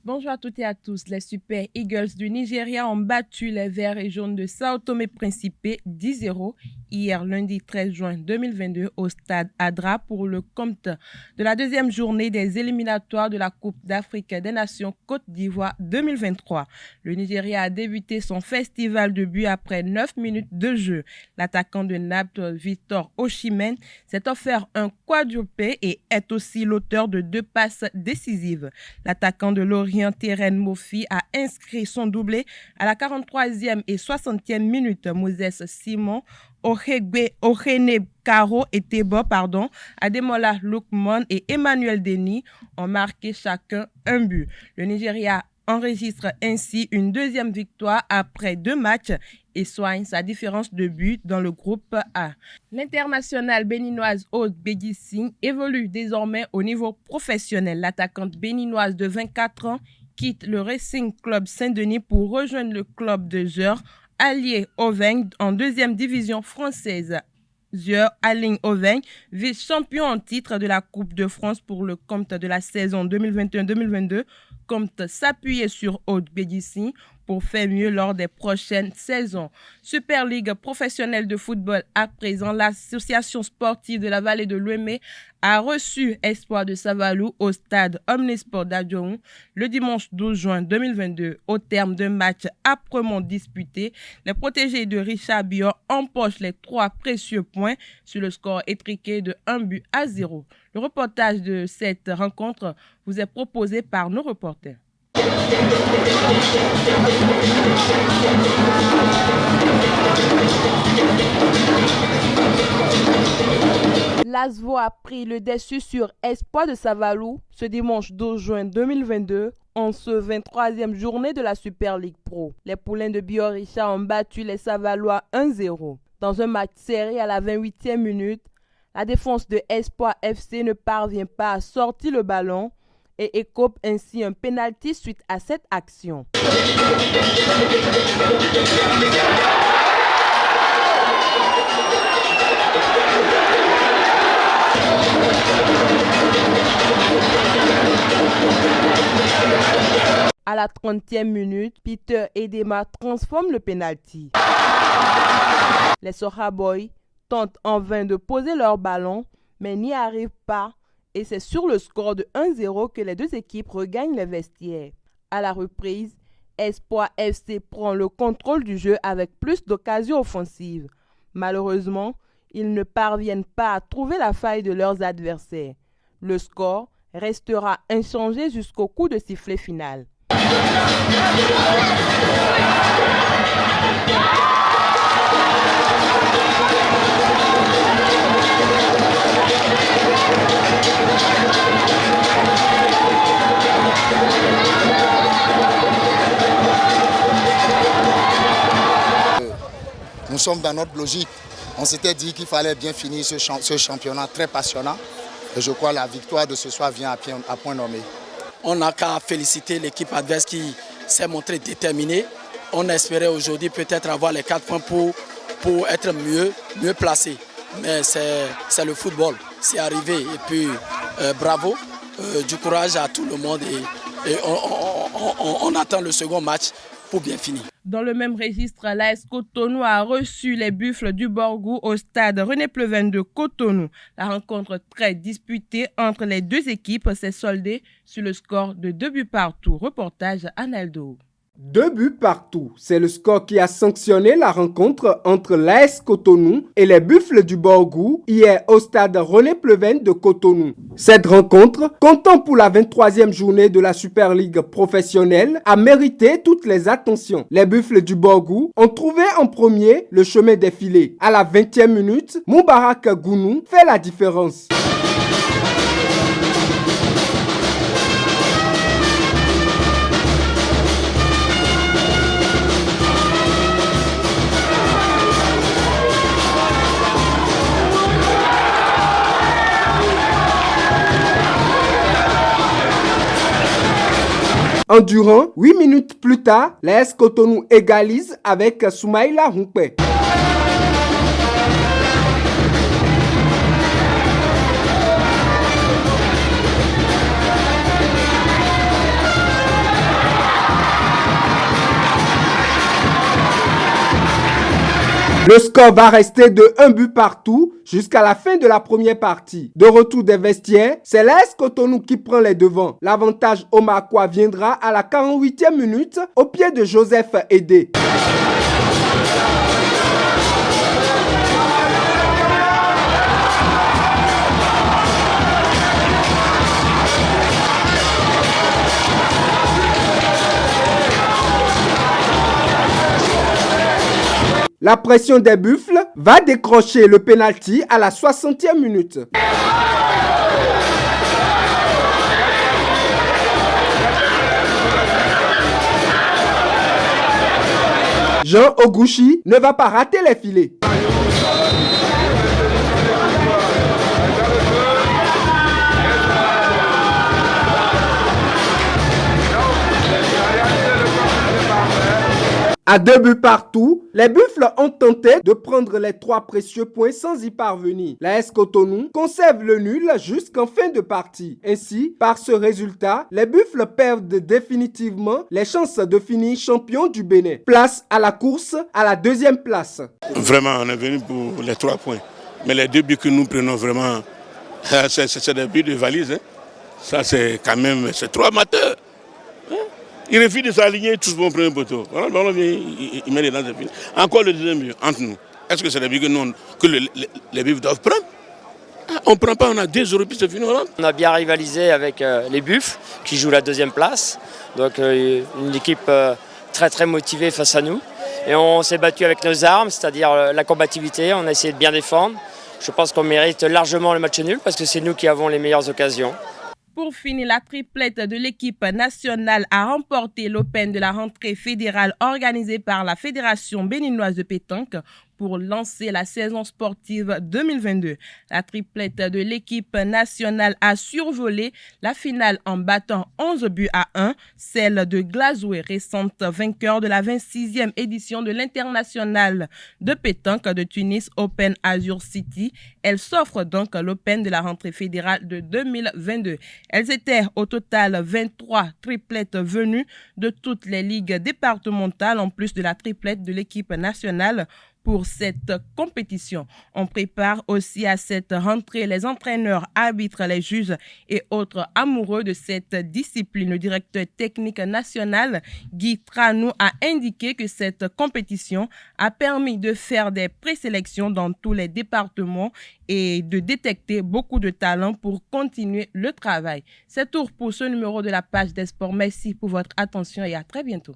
Bonjour à toutes et à tous. Les Super Eagles du Nigeria ont battu les Verts et Jaunes de Sao Tomé-Principe 10-0 hier lundi 13 juin 2022 au stade Adra pour le compte de la deuxième journée des éliminatoires de la Coupe d'Afrique des Nations Côte d'Ivoire 2023. Le Nigeria a débuté son festival de buts après 9 minutes de jeu. L'attaquant de Naples, Victor Osimhen, s'est offert un quadruplé et est aussi l'auteur de 2 passes décisives. L'attaquant de Lorient, Terren Mofi, a inscrit son doublé à la 43e et 60e minute. Moses Simon, Ohene Karo et Tebo, Ademola Lookman et Emmanuel Denis ont marqué chacun un but. Le Nigeria enregistre ainsi une deuxième victoire après 2 matchs et soigne sa différence de but dans le groupe A. L'internationale béninoise Aude Bédissing évolue désormais au niveau professionnel. L'attaquante béninoise de 24 ans quitte le Racing Club Saint-Denis pour rejoindre le club de Zeur Allié Auvergne en deuxième division française. Zeur Allié Auvergne, vice-champion en titre de la Coupe de France pour le compte de la saison 2021-2022, compte s'appuyer sur Aude Bédissing pour faire mieux lors des prochaines saisons. Super Ligue professionnelle de football à présent, l'association sportive de la vallée de l'Ouémé a reçu Espoir de Savalou au stade Omnisport d'Adjoun le dimanche 12 juin 2022. Au terme d'un match âprement disputé, les protégés de Richard Bior empochent les 3 précieux points sur le score étriqué de 1-0. Le reportage de cette rencontre vous est proposé par nos reporters. L'ASVO a pris le dessus sur Espoir de Savalou ce dimanche 12 juin 2022 en ce 23e journée de la Super League Pro. Les poulains de Bioricha ont battu les Savalois 1-0. Dans un match serré à la 28e minute, la défense de Espoir FC ne parvient pas à sortir le ballon et écope ainsi un pénalty suite à cette action. À la 30e minute, Peter Edema transforme le pénalty. Les Soha Boys tentent en vain de poser leur ballon, mais n'y arrivent pas. Et c'est sur le score de 1-0 que les deux équipes regagnent les vestiaires. À la reprise, Espoir FC prend le contrôle du jeu avec plus d'occasions offensives. Malheureusement, ils ne parviennent pas à trouver la faille de leurs adversaires. Le score restera inchangé jusqu'au coup de sifflet final. Nous sommes dans notre logique. On s'était dit qu'il fallait bien finir ce championnat très passionnant. Et je crois que la victoire de ce soir vient à point nommé. On n'a qu'à féliciter l'équipe adverse qui s'est montrée déterminée. On espérait aujourd'hui peut-être avoir les 4 points pour être mieux placé. Mais c'est le football, c'est arrivé. Et puis bravo, du courage à tout le monde et on attend le second match pour bien finir. Dans le même registre, l'AS Cotonou a reçu les Buffles du Borgou au stade René Pleven de Cotonou. La rencontre très disputée entre les deux équipes s'est soldée sur le score de 2 buts partout. Reportage Analdo. 2 buts partout, c'est le score qui a sanctionné la rencontre entre l'AS Cotonou et les Buffles du Borgou hier au stade René Pleven de Cotonou. Cette rencontre, comptant pour la 23e journée de la Super League professionnelle, a mérité toutes les attentions. Les Buffles du Borgou ont trouvé en premier le chemin des filets. À la 20e minute, Moubarak Gounou fait la différence. Endurant, 8 minutes plus tard, l'AS Cotonou égalise avec Soumaïla Humpé. Le score va rester de 1 but partout jusqu'à la fin de la première partie. De retour des vestiaires, c'est l'AS Cotonou qui prend les devants. L'avantage omakois viendra à la 48e minute au pied de Joseph Edé. La pression des Buffles va décrocher le pénalty à la 60e minute. Jean Ogouchi ne va pas rater les filets. À 2 buts partout, les Buffles ont tenté de prendre les 3 précieux points sans y parvenir. L'AS Cotonou conserve le nul jusqu'en fin de partie. Ainsi, par ce résultat, les Buffles perdent définitivement les chances de finir champion du Bénin. Place à la course à la 2e place. Vraiment, on est venu pour les 3 points. Mais les 2 buts que nous prenons vraiment, c'est des buts de valise. Hein. Ça, c'est quand même, c'est 3 amateurs. Hein. Il refuse de s'aligner, tous vont prendre un poteau. Voilà, le ballon vient, il met les dents, c'est fini. Encore le deuxième but, entre nous. Est-ce que c'est des buts que les buts doivent prendre? On ne prend pas, on a 2 puis c'est fini. Voilà. On a bien rivalisé avec les Buffles, qui jouent la 2e place. Donc une équipe très très motivée face à nous. Et on s'est battu avec nos armes, c'est-à-dire la combativité. On a essayé de bien défendre. Je pense qu'on mérite largement le match nul parce que c'est nous qui avons les meilleures occasions. Pour finir, la triplette de l'équipe nationale a remporté l'Open de la rentrée fédérale organisée par la Fédération béninoise de pétanque pour lancer la saison sportive 2022. La triplette de l'équipe nationale a survolé la finale en battant 11 buts à 1, celle de Glazoué, récente vainqueur de la 26e édition de l'international de pétanque de Tunis Open Azure City. Elle s'offre donc l'Open de la rentrée fédérale de 2022. Elles étaient au total 23 triplettes venues de toutes les ligues départementales en plus de la triplette de l'équipe nationale. Pour cette compétition, on prépare aussi à cette rentrée les entraîneurs, arbitres, les juges et autres amoureux de cette discipline. Le directeur technique national, Guy Tranou, a indiqué que cette compétition a permis de faire des présélections dans tous les départements et de détecter beaucoup de talents pour continuer le travail. C'est tout pour ce numéro de la page des sports. Merci pour votre attention et à très bientôt.